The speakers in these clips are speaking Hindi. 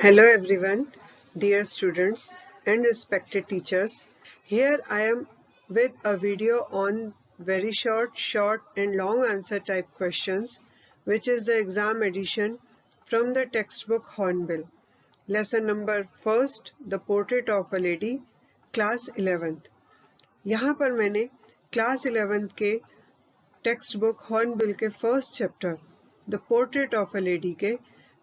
Hello everyone, dear students and respected teachers. Here I am with a video on very short and long answer type questions, which is the exam edition from the textbook Hornbill. Lesson number first, The Portrait of a Lady, class 11th. यहाँ पर मैंने क्लास 11th के टेक्स्ट बुक हॉर्नबिल के first chapter the portrait of a lady के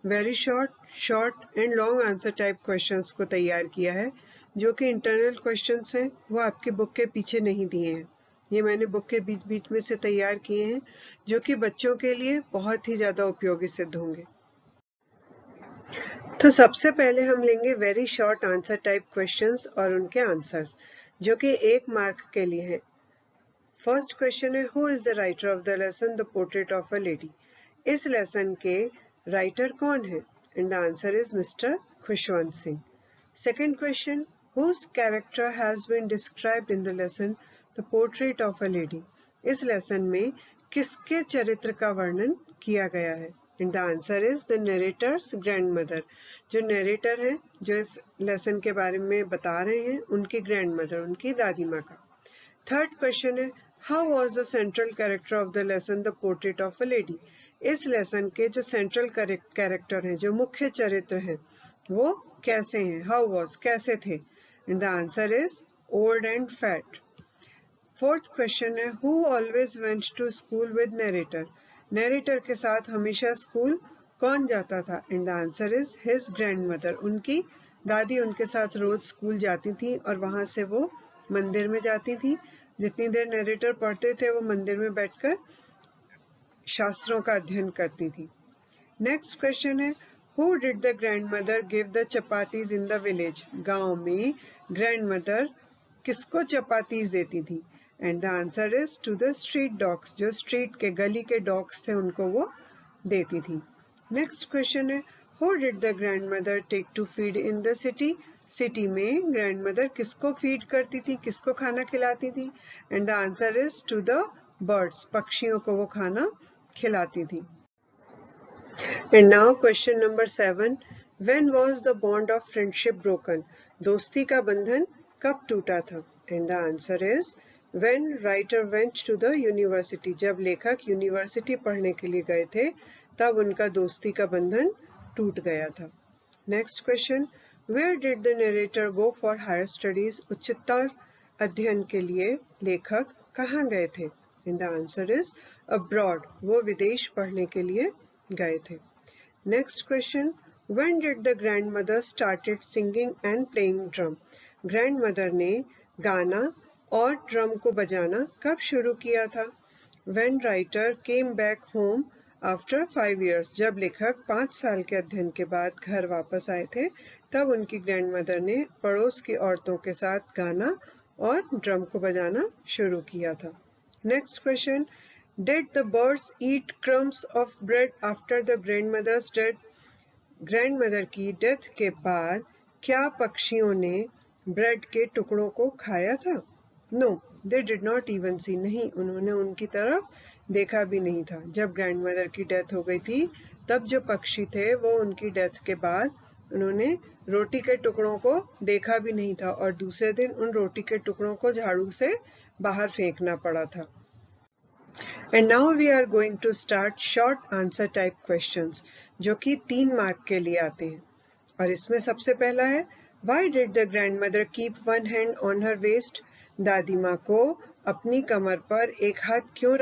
very short and long answer type questions को तैयार किया है, जो कि इंटरनल क्वेश्चंस हैं। वो आपके बुक के पीछे नहीं दिए हैं, ये मैंने बुक के बीच में से तैयार किए हैं, जो कि बच्चों के लिए बहुत ही ज़्यादा उपयोगी सिद्ध होंगे। तो सबसे पहले हम लेंगे very short answer type questions और उनके आंसर्स, जो कि 1 मार्क के लिए हैं। फर्स्ट क्वेश्चन है, who is the writer of the lesson the portrait of a lady. इस लेसन के राइटर कौन है? And the answer is mister Khushwant Singh. Second question, whose character has been described in the lesson the portrait of a lady. इस लेसन में किसके चरित्र का वर्णन किया गया है? And the answer is the narrator's grandmother. जो नरेटर है, जो इस लेसन के बारे में बता रहे हैं, उनकी ग्रैंड मदर, उनकी दादी माँ का। थर्ड क्वेश्चन है, how was the central character of the lesson the portrait of a lady. इस लेसन के जो सेंट्रल कैरेक्टर हैं, जो मुख्य चरित्र हैं, वो कैसे हैं? हाउ वॉज, कैसे थे? And the answer is old and fat. Fourth question है, who always went to school with narrator. Narrator के साथ हमेशा स्कूल कौन जाता था? And the answer is his grandmother. उनकी दादी उनके साथ रोज स्कूल जाती थी और वहां से वो मंदिर में जाती थी। जितनी देर नरेटर पढ़ते थे, वो मंदिर में बैठकर शास्त्रों का अध्ययन करती थी। नेक्स्ट क्वेश्चन है, who did the grandmother give the chapatis in the village. गांव में ग्रैंड मदर किसको चपातीज देती थी? And the answer is to the street dogs. जो स्ट्रीट के, गली के डॉग्स थे, उनको वो देती थी। नेक्स्ट क्वेश्चन है, who did the grandmother take to feed in the city. City में ग्रैंड मदर किसको फीड करती थी, किसको खाना खिलाती थी? And the answer is to the birds. पक्षियों को वो खाना खिलाती थी। And now question number 7, when was the bond of friendship broken. दोस्ती का बंधन कब टूटा था? And the answer is when writer went to the university. जब लेखक यूनिवर्सिटी पढ़ने के लिए गए थे, तब उनका दोस्ती का बंधन टूट गया था। Next question, where did the narrator go for higher studies. उच्चतर अध्ययन के लिए लेखक कहाँ गए थे? And the answer is abroad. वो विदेश पढ़ने के लिए गए थे। Next question, when did the grandmother started singing and playing drum. Grandmother ने गाना और ड्रम को बजाना कब शुरू किया था? When writer came back home after 5 years। जब लेखक 5 साल के अध्ययन के बाद घर वापस आए थे, तब उनकी ग्रैंड मदर ने पड़ोस की औरतों के साथ गाना और ड्रम को बजाना शुरू किया था। Next question, did the birds eat crumbs of bread after the grandmother's death. Grandmother की डेथ के बाद क्या पक्षियों ने ब्रेड के टुकड़ों को खाया था? No, they did not even see. नहीं, उन्होंने उनकी तरफ देखा भी नहीं था। जब ग्रैंड मदर की डेथ हो गई थी, तब जो पक्षी थे, वो उनकी डेथ के बाद उन्होंने रोटी के टुकड़ों को देखा भी नहीं था और दूसरे दिन उन रोटी के टुकड़ों को झाड़ू से बाहर फेंकना पड़ा था। And now we are going to start short answer type questions, जो कि 3 मार्क के लिए आते हैं। और इसमें सबसे पहला है, why did the grandmother keep one hand on her waist. दादी माँ को अपनी कमर पर एक हाथ क्यों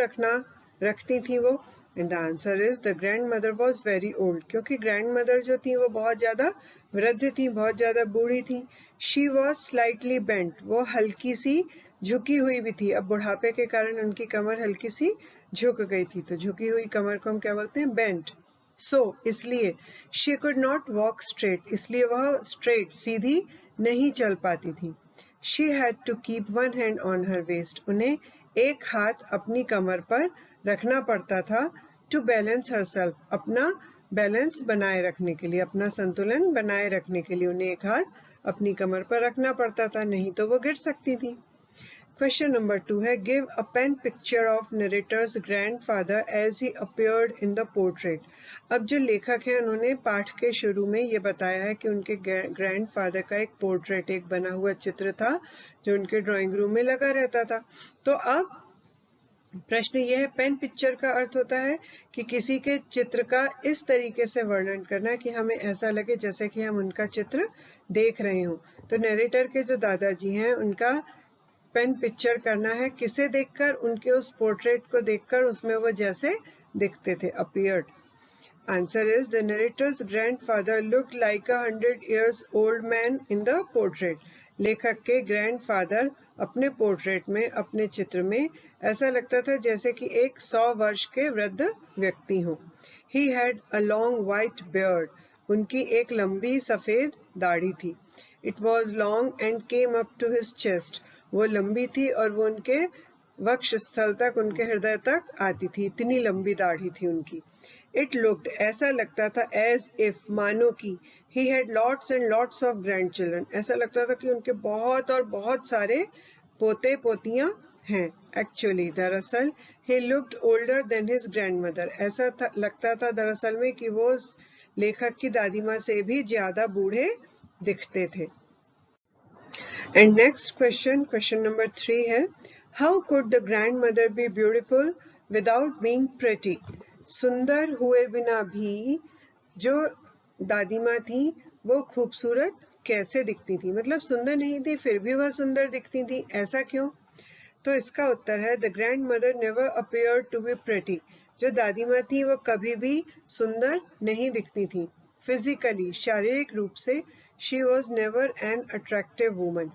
रखती थी वो? And the answer is the grand mother was very old. क्योंकि ग्रैंड मदर जो थी, वो बहुत ज्यादा वृद्ध थी, बहुत ज्यादा बूढ़ी थी। She was slightly bent. वो हल्की सी झुकी हुई भी थी। अब बुढ़ापे के कारण उनकी कमर हल्की सी झुक गई थी, तो झुकी हुई कमर को हम क्या बोलते हैं? बेंट। सो इसलिए she could not walk straight. इसलिए वह स्ट्रेट, सीधी नहीं चल पाती थी। She had to keep one hand on her waist. उन्हें एक हाथ अपनी कमर पर रखना पड़ता था। To balance herself. अपना बैलेंस बनाए रखने के लिए, अपना संतुलन बनाए रखने के लिए उन्हें एक हाथ अपनी कमर पर रखना पड़ता था, नहीं तो वो गिर सकती थी। क्वेश्चन नंबर 2 है give a pen picture of narrator's grandfather as he appeared in the portrait. अब जो लेखक हैं उन्होंने पाठ के शुरू में ये बताया है कि उनके ग्रैंडफादर का एक पोर्ट्रेट, एक बना हुआ चित्र था जो उनके ड्राइंग रूम में लगा रहता था। तो अब प्रश्न यह है, पेन पिक्चर का अर्थ होता है कि किसी के चित्र का इस तरीके से वर्णन करना कि हमें ऐसा लगे जैसे कि हम उनका चित्र देख रहे हों। तो नरेटर के जो दादाजी हैं उनका पेन पिक्चर करना है, किसे देखकर? उनके उस पोर्ट्रेट को देखकर, उसमें वो जैसे दिखते थे, appeared. Answer is the narrator's grandfather looked like 100 years old man in the portrait। लेखक के ग्रैंडफादर अपने पोर्ट्रेट में, अपने चित्र में ऐसा लगता था जैसे कि एक 100 वर्ष के वृद्ध व्यक्ति हो। He had a long white beard। उनकी एक लंबी सफेद दाढ़ी थी। It was long and came up to his chest। वो लंबी थी और वो उनके वक्षस्थल तक, उनके हृदय तक आती थी, इतनी लंबी दाढ़ी थी उनकी। इट लुक्ड, ऐसा लगता था, एज इफ, मानो कि, he had lots and lots of grand children, ऐसा लगता था कि उनके बहुत और बहुत सारे पोते पोतियां हैं। एक्चुअली, दरअसल, he looked older than his grandmother, ऐसा लगता था दरअसल में कि वो लेखक की दादी माँ से भी ज्यादा बूढ़े दिखते थे। And next question, question number 3 है, how could the grandmother be beautiful without being pretty? सुंदर हुए बिना भी जो दादी माँ थी वो खूबसूरत कैसे दिखती थी? मतलब सुंदर नहीं थी फिर भी वह सुंदर दिखती थी, ऐसा क्यों? तो इसका उत्तर है the grandmother never appeared to be pretty. जो दादी माँ थी वो कभी भी सुंदर नहीं दिखती थी। फिजिकली, शारीरिक रूप से, she was never an attractive woman.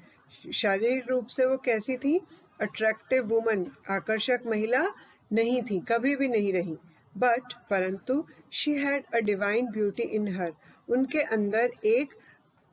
शारीरिक रूप से वो कैसी थी? अट्रैक्टिव वुमन, आकर्षक महिला नहीं थी, कभी भी नहीं रही। बट, परंतु, she had a divine beauty in her. उनके अंदर एक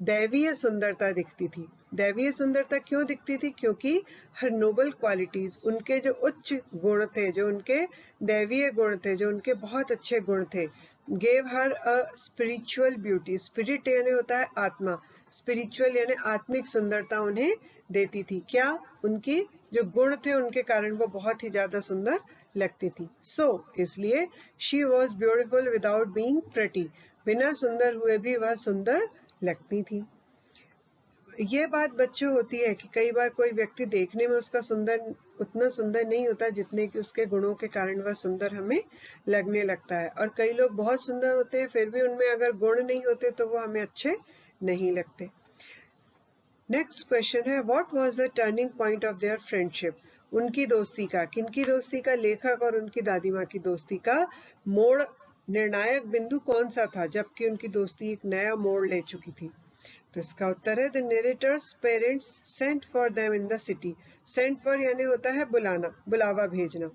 दैवीय सुंदरता दिखती थी। दैवीय सुंदरता क्यों दिखती थी? क्योंकि हर नोबल क्वालिटीज, उनके जो उच्च गुण थे, जो उनके दैवीय गुण थे, जो उनके बहुत अच्छे गुण थे, gave her a spiritual beauty. Spirit यानी होता है आत्मा, स्पिरिचुअल यानी आत्मिक सुंदरता उन्हें देती थी। क्या? उनकी जो गुण थे उनके कारण वो बहुत ही ज्यादा सुंदर लगती थी। सो इसलिए she was beautiful without being pretty. बिना सुंदर हुए भी वह सुंदर लगती थी। ये बात बच्चों होती है कि कई बार कोई व्यक्ति देखने में उसका उतना सुंदर नहीं होता जितने कि उसके गुणों के कारण वह सुंदर हमें लगने लगता है। और कई लोग बहुत सुंदर होते हैं फिर भी उनमें अगर गुण नहीं होते तो वो हमें अच्छे नहीं लगते। नेक्स्ट क्वेश्चन है, what was the turning point of their friendship? उनकी दोस्ती का, किनकी दोस्ती का? लेखक और उनकी दादी माँ की दोस्ती का मोड़, निर्णायक बिंदु कौन सा था जबकि उनकी दोस्ती एक नया मोड़ ले चुकी थी? तो इसका उत्तर है the narrator's parents sent for them in the city. Sent for यानी होता है बुलाना, बुलावा भेजना।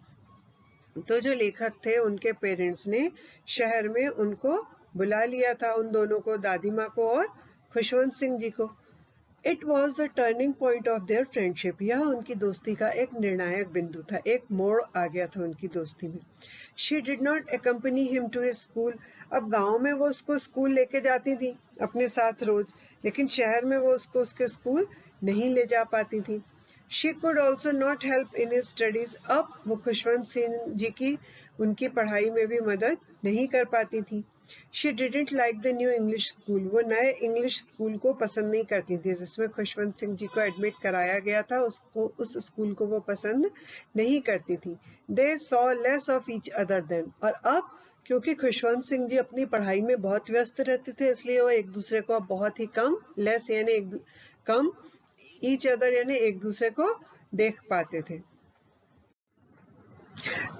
तो जो लेखक थे उनके पेरेंट्स ने शहर में उनको बुला लिया था, उन दोनों को, दादी माँ को और खुशवंत सिंह जी को। It was the turning point of their friendship. यह उनकी दोस्ती का एक निर्णायक बिंदु था, एक मोड़ आ गया था उनकी दोस्ती में। She did not accompany him to his school। अब गांव में वो उसको स्कूल लेके जाती थी अपने साथ रोज, लेकिन शहर में वो उसको उसके स्कूल नहीं ले जा पाती थी। She could also not help in his studies. अब वो खुशवंत सिंह जी की, उनकी पढ़ाई में भी मदद नहीं कर पाती थी। She didn't like the new English school. वो नए इंग्लिश स्कूल को पसंद नहीं करती थी जिसमें खुशवंत सिंह जी को एडमिट कराया गया था, उसको, उस स्कूल को वो पसंद नहीं करती थी। They saw less of each other than. और अब क्योंकि खुशवंत सिंह जी अपनी पढ़ाई में बहुत व्यस्त रहते थे इसलिए वो एक दूसरे को अब बहुत ही कम, लेस यानी कम, ईच अदर यानी एक दूसरे को देख पाते थे।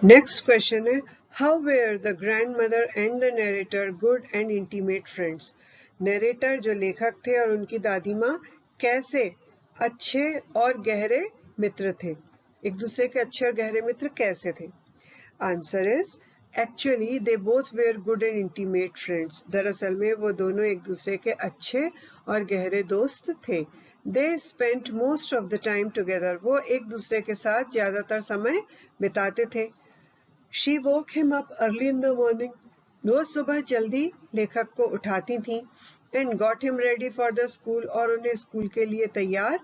नेक्स्ट क्वेश्चन है, how were the grandmother and the narrator good and intimate friends? Narrator जो लेखक थे और उनकी दादी माँ कैसे अच्छे और गहरे मित्र थे? एक दूसरे के अच्छे और गहरे मित्र कैसे थे? Answer is actually they both were good and intimate friends. दरअसल में वो दोनों एक दूसरे के अच्छे और गहरे दोस्त थे। They spent most of the time together. वो एक दूसरे के साथ ज्यादातर समय बिताते थे। She woke him up early in the morning. रोज सुबह जल्दी लेखक को उठाती थी। And got him ready for the school. और उन्हें स्कूल के लिए तैयार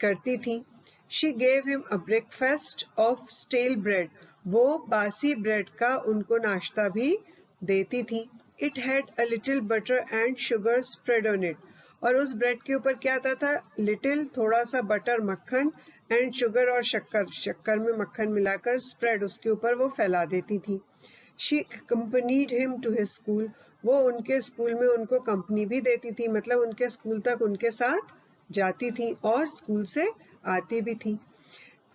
करती थी। She gave him a breakfast of stale bread. वो बासी ब्रेड का उनको नाश्ता भी देती थी. It had a little butter and sugar spread on it. और उस ब्रेड के ऊपर क्या आता था? लिटिल, थोड़ा सा बटर, मक्खन, एंड शुगर और शक्कर, शक्कर में मक्खन मिलाकर स्प्रेड उसके ऊपर वो फैला देती थी. She accompanied him to his school. वो उनके स्कूल में उनको कंपनी भी देती थी, मतलब उनके स्कूल तक उनके साथ जाती थी और स्कूल से आती भी थी.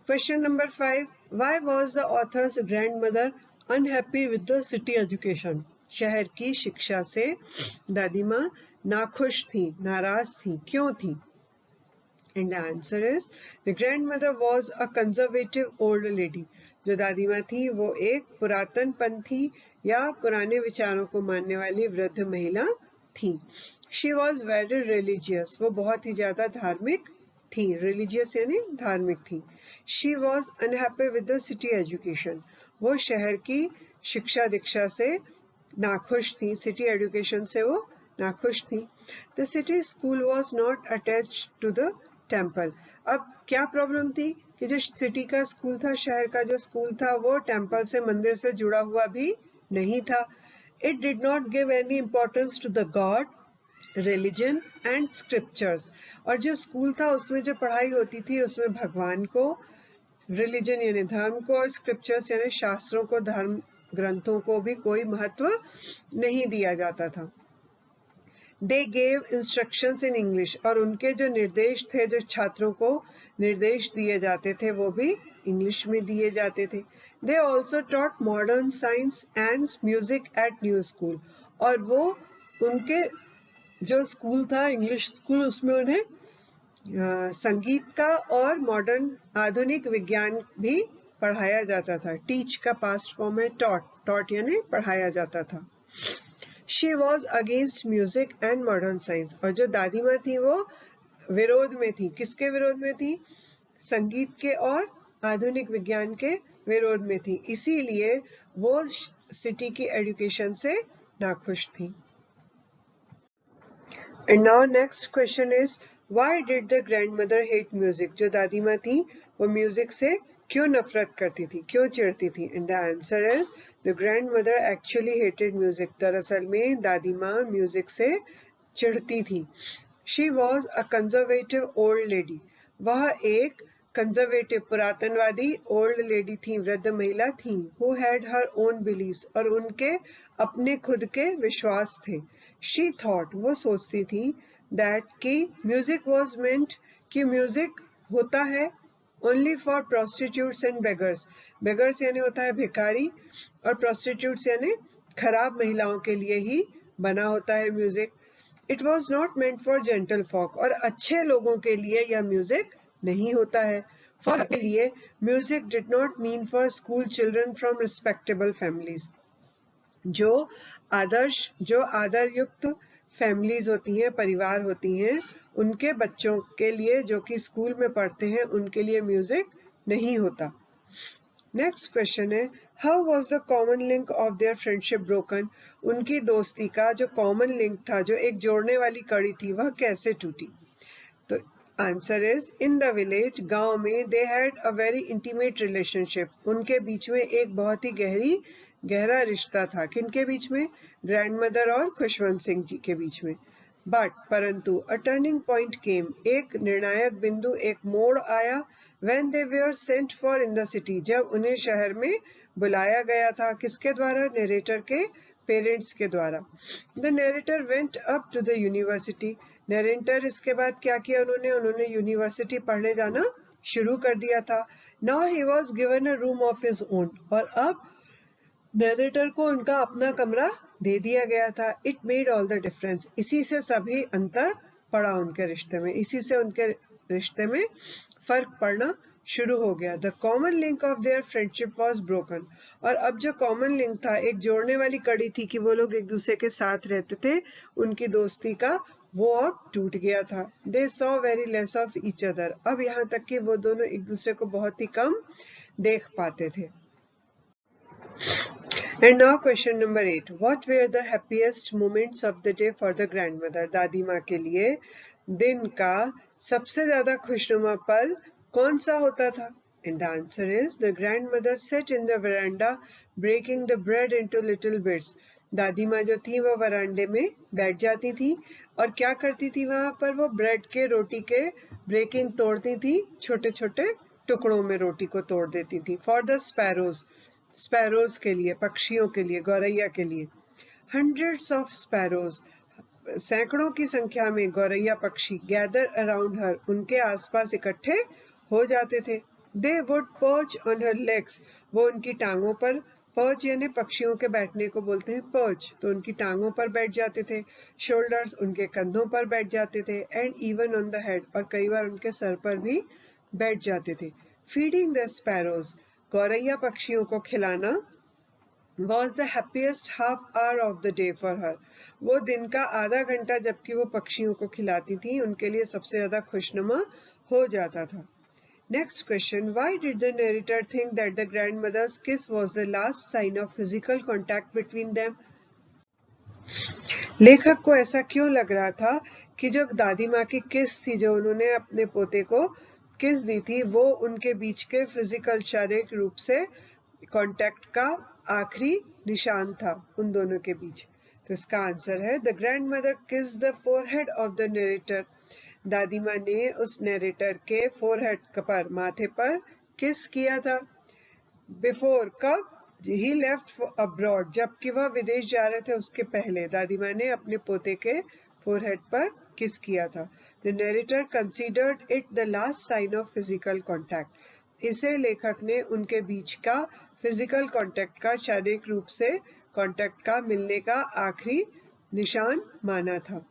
Question number 5. Why was the author's grandmother unhappy with the city education? शहर की शिक्षा से दादी माँ नाखुश थी, नाराज थी. क्यों थी? And the answer is, the grandmother was a conservative old lady. जो दादी माँ थी वो एक पुरातन पंथी या पुराने विचारों को मानने वाली वृद्ध महिला थी. She was very religious. वो बहुत ही ज्यादा धार्मिक थी. Religious यानी धार्मिक थी. She was unhappy with the city education. वो शहर की शिक्षा दीक्षा से नाखुश थी. City education से वो नाखुश थी. The city school was not attached to the temple. अब क्या प्रॉब्लम थी कि जो सिटी का स्कूल था, शहर का जो स्कूल था, वो टेम्पल से, मंदिर से जुड़ा हुआ भी नहीं था. It did not give any importance to the God, religion and scriptures. और जो स्कूल था उसमें जो पढ़ाई होती थी उसमें भगवान को, रिलीजन यानी धर्म को, और स्क्रिप्चर्स यानी शास्त्रों को, धर्म ग्रंथों को भी कोई महत्व नहीं दिया जाता था. They gave instructions in English. और उनके जो निर्देश थे, जो छात्रों को निर्देश दिए जाते थे, वो भी इंग्लिश में दिए जाते थे. They also taught modern science and music at new school. और वो उनके जो स्कूल था, इंग्लिश स्कूल, उसमें उन्हें संगीत का और मॉडर्न आधुनिक विज्ञान भी पढ़ाया जाता था. टीच का पास्ट फॉर्म है टॉट. टॉट यानी पढ़ाया जाता था. She was against music and modern science. और जो दादी माँ थी वो विरोध में थी. किसके विरोध में थी? संगीत के और आधुनिक विज्ञान के विरोध में थी. इसीलिए वो सिटी की एजुकेशन से नाखुश थी. And now next question is, why did the grandmother hate music? जो दादी माँ थी वो म्यूजिक से क्यों नफरत करती थी, क्यों चिढ़ती थी? And the answer is, the grandmother actually hated music. दरअसल में दादी माँ म्यूजिक से चिढ़ती थी. She was a conservative old lady. वह एक कंजर्वेटिव, पुरातनवादी ओल्ड लेडी थी, वृद्ध महिला थी. Who had her own beliefs. और उनके अपने खुद के विश्वास थे. She thought, वो सोचती थी, that कि music was meant, कि म्यूजिक होता है only for prostitutes and beggars. beggars यानी होता है भिखारी, और prostitutes यानी खराब महिलाओं के लिए ही बना होता है music. It was not meant for gentle folk. और अच्छे लोगों के लिए यह म्यूजिक नहीं होता है. For के लिए music did not mean for school children from respectable families. जो आदर युक्त फैमिलीज होती हैं, परिवार होती हैं, उनके बच्चों के लिए जो कि स्कूल में पढ़ते हैं, उनके लिए म्यूजिक नहीं होता. नेक्स्ट क्वेश्चन है, how was the common link of their friendship broken. उनकी दोस्ती का जो कॉमन लिंक था, जो एक जोड़ने वाली कड़ी थी, वह कैसे टूटी? तो answer is, in the village, गांव में, they had a very intimate relationship. उनके बीच में एक बहुत ही गहरा रिश्ता था. किनके बीच में? ग्रैंडमदर और खुशवंत सिंह जी के बीच में. बट परंतु अ टर्निंग पॉइंट केम, एक निर्णायक बिंदु, एक मोड़ आया. When they were sent for in the city, जब उन्हें शहर में बुलाया गया था. किसके द्वारा? नरेटर के पेरेंट्स के द्वारा. The narrator went up to the university. Narrator इसके बाद क्या किया उन्होंने यूनिवर्सिटी पढ़ने जाना शुरू कर दिया था. Now he was given a room of his own. और अब नरेटर को उनका अपना कमरा दे दिया गया था. It made all the difference. इसी से सभी अंतर पड़ा उनके रिश्ते में, इसी से उनके रिश्ते में फर्क पड़ना शुरू हो गया. The common link of their friendship was broken. और अब जो कॉमन लिंक था, एक जोड़ने वाली कड़ी थी कि वो लोग एक दूसरे के साथ रहते थे, उनकी दोस्ती का, वो अब टूट गया था. They saw very less of each other. अब यहाँ तक कि वो दोनों एक दूसरे को बहुत ही कम देख पाते थे. And now question number 8. What were the happiest moments of the day for the grandmother? दादी माँ के लिए दिन का सबसे ज्यादा खुशनुमा पल कौन सा होता था? And the answer is the grandmother sat in the veranda breaking the bread into little bits. दादी माँ जो थी वो वरांडे में बैठ जाती थी और क्या करती थी? वहां पर वो ब्रेड के रोटी के ब्रेकिंग तोड़ती थी, छोटे छोटे टुकड़ों में रोटी को तोड़ देती थी. फॉर द स्पैरोज, स्पैरोज के लिए, पक्षियों के लिए, गौरैया के लिए. हंड्रेड्स ऑफ स्पैरोज, सैकड़ों की संख्या में गौरैया पक्षी गैदर अराउंड हर, उनके आसपास इकट्ठे हो जाते थे. They would perch on her legs, वो उनकी टांगों पर, पर्च यानी पक्षियों के बैठने को बोलते हैं पर्च, तो उनकी टांगों पर बैठ जाते थे. शोल्डर्स, उनके कंधों पर बैठ जाते थे. And even on the head, और कई बार उनके सर पर भी बैठ जाते थे. फीडिंग द स्पैरोज, गौरैया पक्षियों को खिलाना was the happiest half hour of the day for her. वो दिन का आधा घंटा जबकि वो पक्षियों को खिलाती थी, उनके लिए सबसे ज्यादा खुशनुमा हो जाता था. Next question, why did the narrator think that the grandmother's kiss was the last sign of physical contact between them? लेखक को ऐसा क्यों लग रहा था कि जो दादी माँ की किस थी, जो उन्होंने अपने पोते को किस दी थी, वो उनके बीच के फिजिकल, शारीरिक रूप से कांटेक्ट का आखिरी निशान था उन दोनों के बीच. तो इसका आंसर है द ग्रैंड मदर किस the forehead of the narrator. दादी माँ ने उस नरेटर के फोरहेड पर, माथे पर किस किया था. बिफोर, कब? ही लेफ्ट अब्रॉड, जबकि वह विदेश जा रहे थे उसके पहले दादी माँ ने अपने पोते के फोरहेड पर किस किया था. The narrator considered it the last sign of physical contact. इसे लेखक ने उनके बीच का फिजिकल कांटेक्ट का, शारीरिक रूप से कांटेक्ट का मिलने का आखिरी निशान माना था.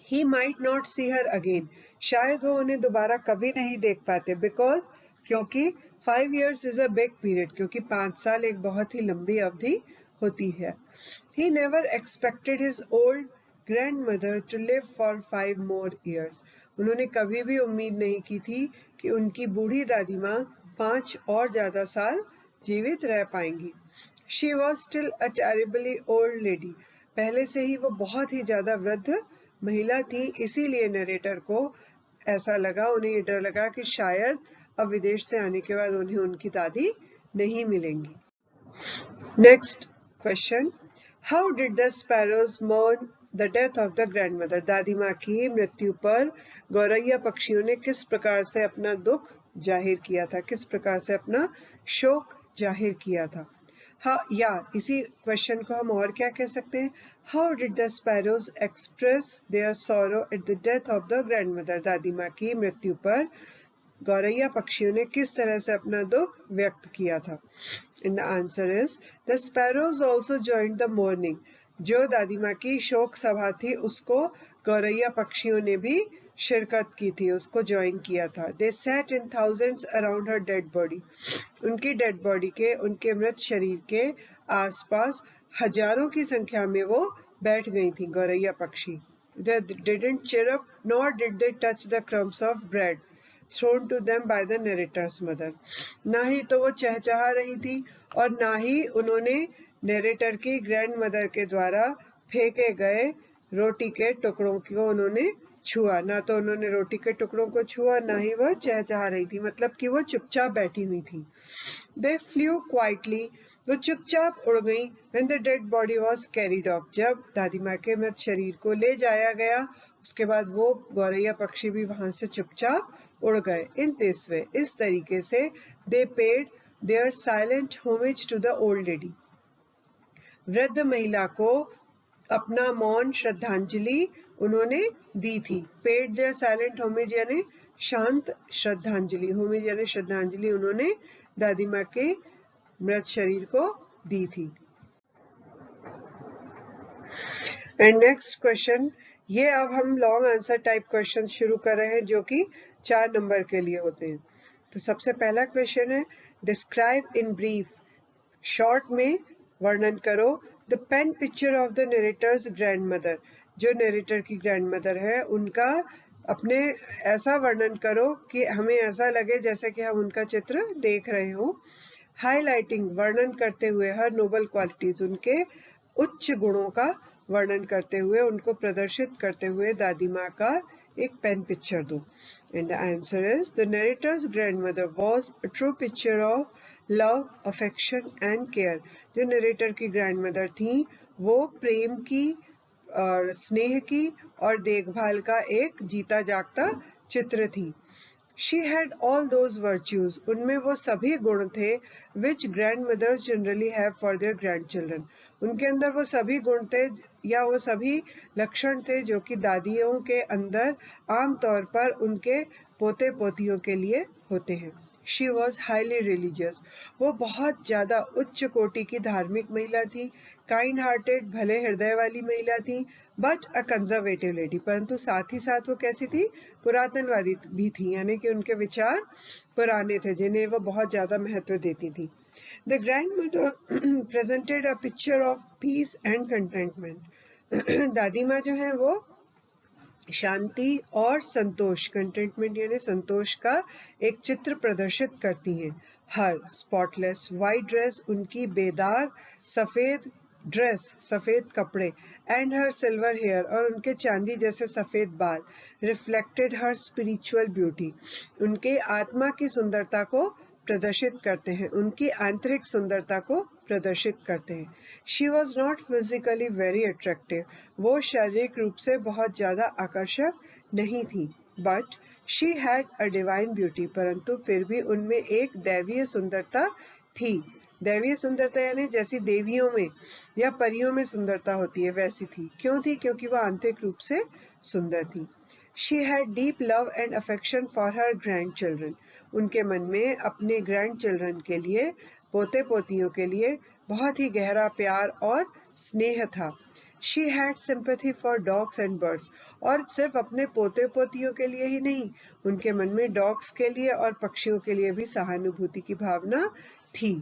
He might not see her again, शायद वो उन्हें दोबारा कभी नहीं देख पाते. बिकॉज, क्योंकि 5 years is a big period, क्योंकि 5 साल एक बहुत ही लंबी अवधि होती है. He never expected his old grandmother to live for 5 more years. उन्होंने कभी भी उम्मीद नहीं की थी कि उनकी बूढ़ी दादी माँ 5 और ज्यादा साल जीवित रह पाएंगी. She was still a terribly old lady. पहले से ही वो बहुत ही ज्यादा वृद्ध महिला थी, इसीलिए नरेटर को ऐसा लगा, उन्हें ये डर लगा कि शायद अब विदेश से आने के बाद उन्हें उनकी दादी नहीं मिलेंगी. Next question, how did the sparrows mourn the death of the grandmother. दादी माँ की मृत्यु पर गौरैया पक्षियों ने किस प्रकार से अपना दुख जाहिर किया था, किस प्रकार से अपना शोक जाहिर किया था. हाँ, या इसी क्वेश्चन को हम और क्या कह सकते हैं, how did the sparrows express their sorrow at the death of the grandmother. दादी माँ की मृत्यु पर गौरैया पक्षियों ने किस तरह से अपना दुख व्यक्त किया था. And the answer is the sparrows also joined the morning. जो दादी माँ की शोक सभा थी उसको गौरैया पक्षियों ने भी शिरकत की थी, उसको ज्वाइन किया था. They sat in thousands around her dead body. उनकी डेड बॉडी के, उनके मृत शरीर के आसपास हजारों की संख्या में वो बैठ गई थी गौरैया पक्षी. They didn't chirp nor did they touch the crumbs of bread thrown to them by the narrator's mother. ना ही तो वो चहचहा रही थी और ना ही उन्होंने नरेटर की ग्रैंड मदर के द्वारा फेंके गए रोटी के टुकड़ों को उन्होंने छुआ. ना तो उन्होंने रोटी के टुकड़ों को छुआ, ना ही वह चहचहा रही थी, मतलब कि वो चुपचाप बैठी हुई थी. They flew quietly, वो चुपचाप उड़ गई. When the dead body was carried off, जब दादी माँ के मृत शरीर को ले जाया गया, उसके बाद वो गौरैया पक्षी भी वहां से चुपचाप उड़ गए. In this way, इस तरीके से they paid their silent homage to the old lady. वृद्ध महिला को अपना मौन श्रद्धांजलि उन्होंने दी थी. पेड देयर साइलेंट होमेज यानी शांत श्रद्धांजलि, होमेज यानी श्रद्धांजलि उन्होंने दादी माँ के मृत शरीर को दी थी. एंड नेक्स्ट क्वेश्चन, ये अब हम लॉन्ग आंसर टाइप क्वेश्चन शुरू कर रहे हैं जो कि 4 नंबर के लिए होते हैं. तो सबसे पहला क्वेश्चन है, डिस्क्राइब इन ब्रीफ, शॉर्ट में वर्णन करो the pen picture of the narrator's grandmother. जो नरेटर की ग्रैंडमदर है उनका अपने ऐसा वर्णन करो कि हमें ऐसा लगे जैसे कि हम उनका चित्र देख रहे हो. हाईलाइटिंग, वर्णन करते हुए, हर नोबल क्वालिटीज, उनके उच्च गुणों का वर्णन करते हुए, उनको प्रदर्शित करते हुए दादी माँ का एक पेन पिक्चर दो। And the answer is the narrator's grandmother was a true picture of love, affection and care. जो नरेटर की ग्रैंडमदर थी वो प्रेम की और स्नेह की और देखभाल का एक जीता जागता चित्र थी। She had all those virtues. उनमें वो सभी गुण थे which grandmothers generally have for their grandchildren. उनके अंदर वो सभी गुण थे या वो सभी लक्षण थे जो कि दादियों के अंदर आम तौर पर उनके पोते पोतियों के लिए होते हैं। She was highly religious. वो बहुत ज्यादा उच्च कोटि की धार्मिक महिला थी, काइंड हार्टेड भले हृदय वाली महिला थी, बट अ कंजर्वेटिव लेडी। परंतु साथ ही साथ वो कैसी थी? पुरातनवादी भी थी, यानी कि उनके विचार पुराने थे जिन्हें वो बहुत ज्यादा महत्व देती थी। The grandmother presented a picture of peace and contentment. दादी माँ जो है वो शांति और संतोष, कंटेंटमेंट यानी संतोष का एक चित्र प्रदर्शित करती हैं। हर स्पॉटलेस वाइट ड्रेस, उनकी बेदाग सफेद ड्रेस, सफेद कपड़े, एंड हर सिल्वर हेयर, और उनके चांदी जैसे सफेद बाल, रिफ्लेक्टेड हर स्पिरिचुअल ब्यूटी, उनके आत्मा की सुंदरता को प्रदर्शित करते हैं, उनकी आंतरिक सुंदरता को प्रदर्शित करते हैं। She was not physically very attractive. वो शारीरिक रूप से बहुत ज्यादा आकर्षक नहीं थी, but she had a divine beauty. परंतु फिर भी उनमें एक दैवीय सुंदरता थी। दैवीय सुंदरता यानी जैसी देवियों में या परियों में सुंदरता होती है वैसी थी। क्यों थी? क्योंकि वह आंतरिक रूप से सुंदर थी। She had deep love and affection for her grand children. उनके मन में अपने ग्रैंड चिल्ड्रन के लिए, पोते पोतियों के लिए बहुत ही गहरा प्यार और स्नेह था। She had sympathy for dogs and birds. और सिर्फ अपने पोते पोतियों के लिए ही नहीं, उनके मन में डॉग्स के लिए और पक्षियों के लिए भी सहानुभूति की भावना थी।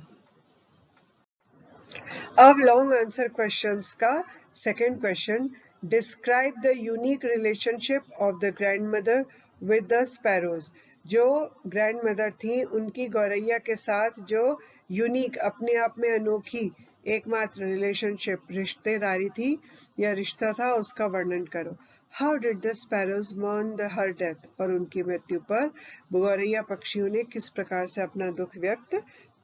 अब लॉन्ग आंसर क्वेश्चंस का second question, describe the unique relationship of the grandmother with the sparrows. जो ग्रैंडमदर थी उनकी गौरैया के साथ जो यूनिक, अपने आप में अनोखी एकमात्र रिलेशनशिप, रिश्तेदारी थी या रिश्ता था, उसका वर्णन करो। How did the sparrows mourn the her death. और उनकी मृत्यु पर गौरैया पक्षियों ने किस प्रकार से अपना दुख व्यक्त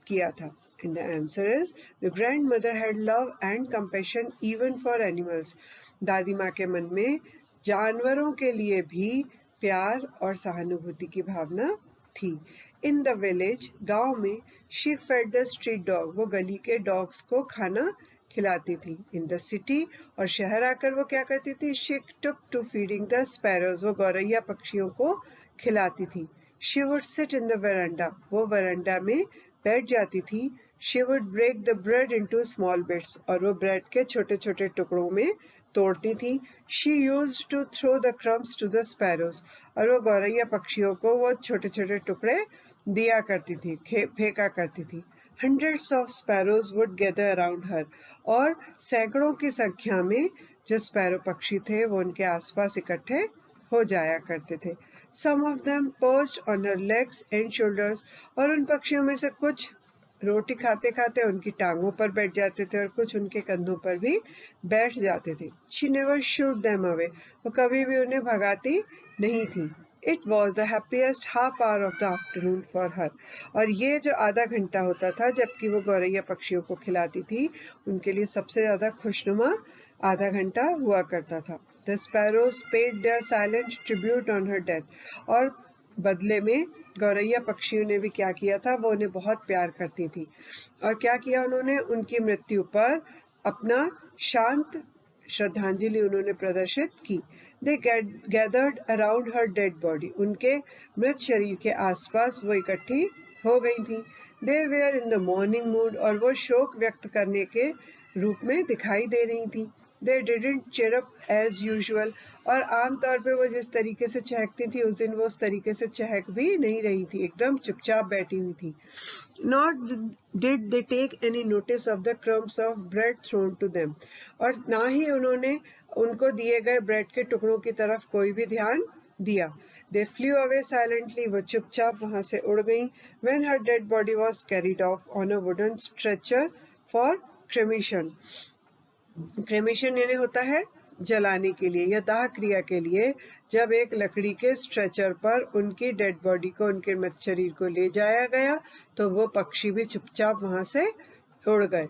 किया था। And the answer is the grandmother had love and compassion even for animals. दादी माँ के मन में जानवरों के लिए भी प्यार और सहानुभूति की भावना थी। इन द विलेज, गांव में, she fed the street dog, वो गली के डॉग्स को खाना खिलाती थी। इन द सिटी, और शहर आकर वो क्या करती थी? she took to feeding the sparrows, वो गौरैया पक्षियों को खिलाती थी। she would sit in the veranda, वो वरांडा में बैठ जाती थी। She would break the bread into small bits, और वो ब्रेड के छोटे छोटे टुकड़ों में तोड़ती थी। She used to throw the crumbs to the sparrows, और वो गौरैया पक्षियों को वो छोटे छोटे टुकड़े दिया करती थी, फेंका करती थी। Hundreds of sparrows would gather around her, और सैकड़ों की संख्या में जो स्पैरो पक्षी थे वो उनके आसपास इकट्ठे हो जाया करते थे। Some of them perched on her legs and shoulders, और उन पक्षियों में से कुछ रोटी खाते खाते उनकी टांगों पर बैठ जाते थे और कुछ उनके कंधों पर भी बैठ जाते थे। She never shooed them away, वो कभी भी उन्हें भगाती नहीं थी। It was the happiest half hour of the afternoon for her, और ये जो आधा घंटा होता था जबकि वो गौरैया पक्षियों को खिलाती थी, उनके लिए सबसे ज्यादा खुशनुमा आधा घंटा हुआ करता था। The sparrows paid their silent tribute on her death, और बदले में गौरैया पक्षियों ने भी क्या किया था? वो उन्हें बहुत प्यार करती थी। और क्या किया उन्होंने? उनकी मृत्यु पर अपना शांत श्रद्धांजलि उन्होंने प्रदर्शित की। They gathered around her dead body, उनके मृत शरीर के आसपास वो इकट्ठी हो गई थी। They were in the mourning mood, और वो शोक व्यक्त करने के रूप में दिखाई दे रही थी। They didn't cheer up as usual, और आमतौर पे वो जिस तरीके से चहकती थी उस दिन वो उस तरीके से चहक भी नहीं रही थी, एकदम चुपचाप बैठी हुई थी। Nor did they take any notice of the crumbs of bread thrown to them, और ना ही उन्होंने उनको दिए गए ब्रेड के टुकड़ों की तरफ कोई भी ध्यान दिया। They flew away silently, वो चुपचाप वहां से उड़ गईं। When her dead body was carried off on a wooden stretcher for cremation, cremation यानी होता है जलाने के लिए या दाह क्रिया के लिए जब एक लकड़ी के स्ट्रेचर पर उनकी डेड बॉडी को, उनके मृत शरीर को ले जाया गया, तो वो पक्षी भी चुपचाप वहां से उड़ गए।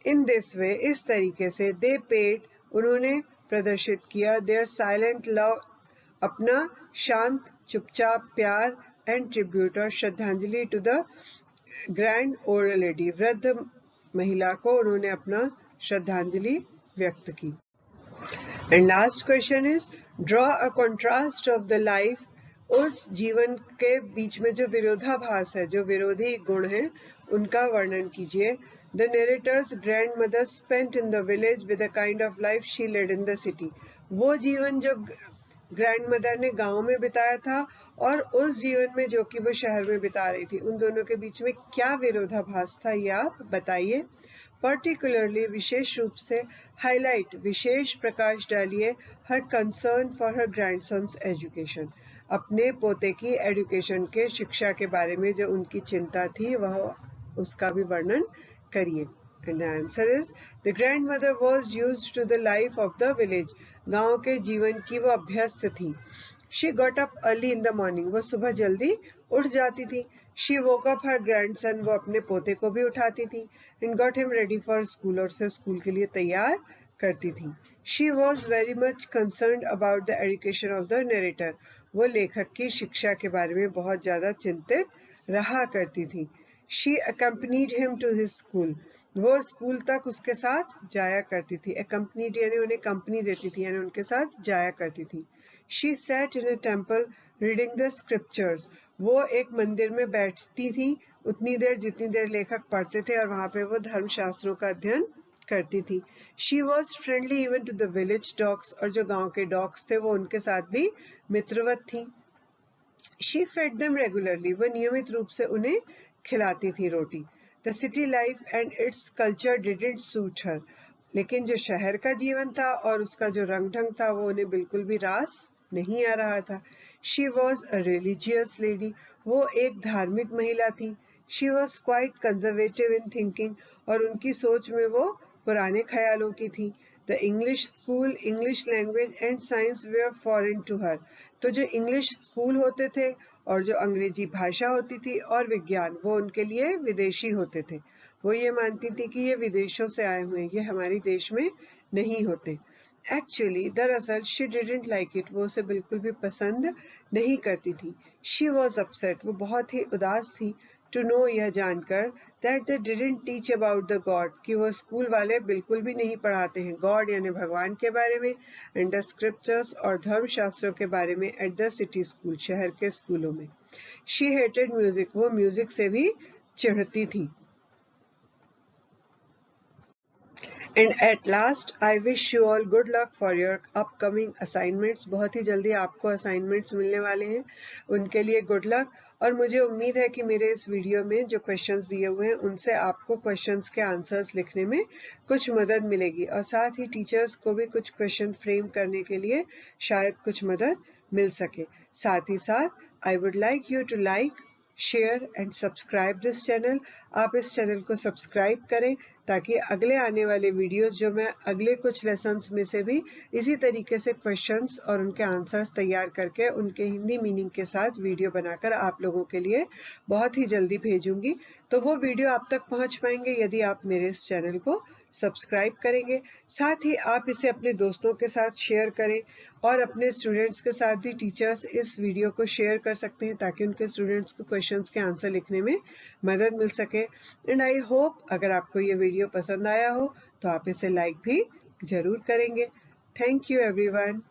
इन दिस वे, इस तरीके से, दे पेड, उन्होंने प्रदर्शित किया, देयर साइलेंट लव, अपना शांत चुपचाप प्यार, एंड ट्रिब्यूट और श्रद्धांजलि to the grand old lady, वृद्ध महिला को उन्होंने अपना श्रद्धांजलि व्यक्त की। And last question is draw a contrast of the life, उस जीवन के बीच में जो विरोधाभास है, जो विरोधी गुण है, उनका वर्णन कीजिए। The narrator's grandmother spent in the village with the kind of life she led in the city, वो जीवन जो ग्रैंडमदर ने गांव में बिताया था और उस जीवन में जो कि वो शहर में बिता रही थी, उन दोनों के बीच में क्या विरोधाभास था, ये आप बताइए। पर्टिकुलरली, विशेष रूप से, हाईलाइट, विशेष प्रकाश डालिए, हर कंसर्न फॉर हर ग्रैंडसन्स एजुकेशन, अपने पोते की एजुकेशन के, शिक्षा के बारे में जो उनकी चिंता थी, वह उसका भी वर्णन करिए। And the answer is the grandmother was used to the life of the village, गांव के जीवन की वो अभ्यस्त थी। She got up early in the morning, वो सुबह जल्दी उठ जाती थी। She woke up her grandson, वो अपने पोते को भी उठाती थी। And got him ready for school, और उसे स्कूल के लिए तैयार करती थी। She was very much concerned about the education of the narrator, वो लेखक की शिक्षा के बारे में बहुत ज्यादा चिंतित रहा करती थी। She accompanied him to his school, वो स्कूल तक उसके साथ जाया करती थी। अकम्पनीड यानी उन्हें कंपनी देती थी, यानी उनके साथ जाया करती थी। She sat in a temple reading the scriptures, वो एक मंदिर में बैठती थी उतनी देर जितनी देर लेखक पढ़ते थे, और वहां पे वो धर्मशास्त्रों का अध्ययन करती थी। She was friendly even to the village dogs, और जो गांव के डॉग्स थे वो उनके साथ भी मित्रवत थी। शी फेड देम रेगुलरली, वो नियमित रूप से उन्हें खिलाती थी रोटी। The city life and its culture didn't suit her, लेकिन जो शहर का जीवन था और उसका जो रंग ढंग था वो उन्हें बिल्कुल भी रास नहीं आ रहा था। She was a religious lady, वो एक धार्मिक महिला थी। She was quite conservative in thinking, और उनकी सोच में वो पुराने ख्यालों की थी। The English school, English language and science were foreign to her, तो जो इंग्लिश स्कूल होते थे और जो अंग्रेजी भाषा होती थी और विज्ञान, वो उनके लिए विदेशी होते थे। वो ये मानती थी कि ये विदेशों से आए हुए, ये हमारे देश में नहीं होते। एक्चुअली, दरअसल, शी डिडंट लाइक इट, वो उसे बिल्कुल भी पसंद नहीं करती थी। शी वॉज अपसेट, वो बहुत ही उदास थी, टू नो, यह जानकर, that they didn't teach about the God, कि वो स्कूल वाले बिल्कुल भी नहीं पढ़ाते हैं गॉड यानी भगवान के बारे में, एंड द स्क्रिप्चर्स और धर्मशास्त्रों के बारे में, एट द सिटी स्कूल, शहर के स्कूलों में। शी हेटेड म्यूजिक, वो म्यूजिक से भी चिढ़ती थी। And at last, I wish you all good luck for your upcoming assignments. बहुत ही जल्दी आपको assignments मिलने वाले हैं, उनके लिए good luck। और मुझे उम्मीद है कि मेरे इस वीडियो में जो क्वेश्चंस दिए हुए हैं उनसे आपको क्वेश्चंस के आंसर्स लिखने में कुछ मदद मिलेगी, और साथ ही टीचर्स को भी कुछ क्वेश्चन फ्रेम करने के लिए शायद कुछ मदद मिल सके। साथ ही साथ I would like you to like, share and subscribe this channel. आप इस चैनल को सब्सक्राइब करें ताकि अगले आने वाले वीडियोस, जो मैं अगले कुछ लेसन्स में से भी इसी तरीके से क्वेश्चंस और उनके आंसर्स तैयार करके उनके हिंदी मीनिंग के साथ वीडियो बनाकर आप लोगों के लिए बहुत ही जल्दी भेजूंगी। तो वो वीडियो आप तक पहुंच पाएंगे यदि आप मेरे इस चैनल को सब्सक्राइब करेंगे। साथ ही आप इसे अपने दोस्तों के साथ शेयर करें, और अपने स्टूडेंट्स के साथ भी टीचर्स इस वीडियो को शेयर कर सकते हैं ताकि उनके स्टूडेंट्स को क्वेश्चंस के आंसर लिखने में मदद मिल सके। एंड आई होप अगर आपको ये वीडियो पसंद आया हो तो आप इसे लाइक भी जरूर करेंगे। Thank you everyone.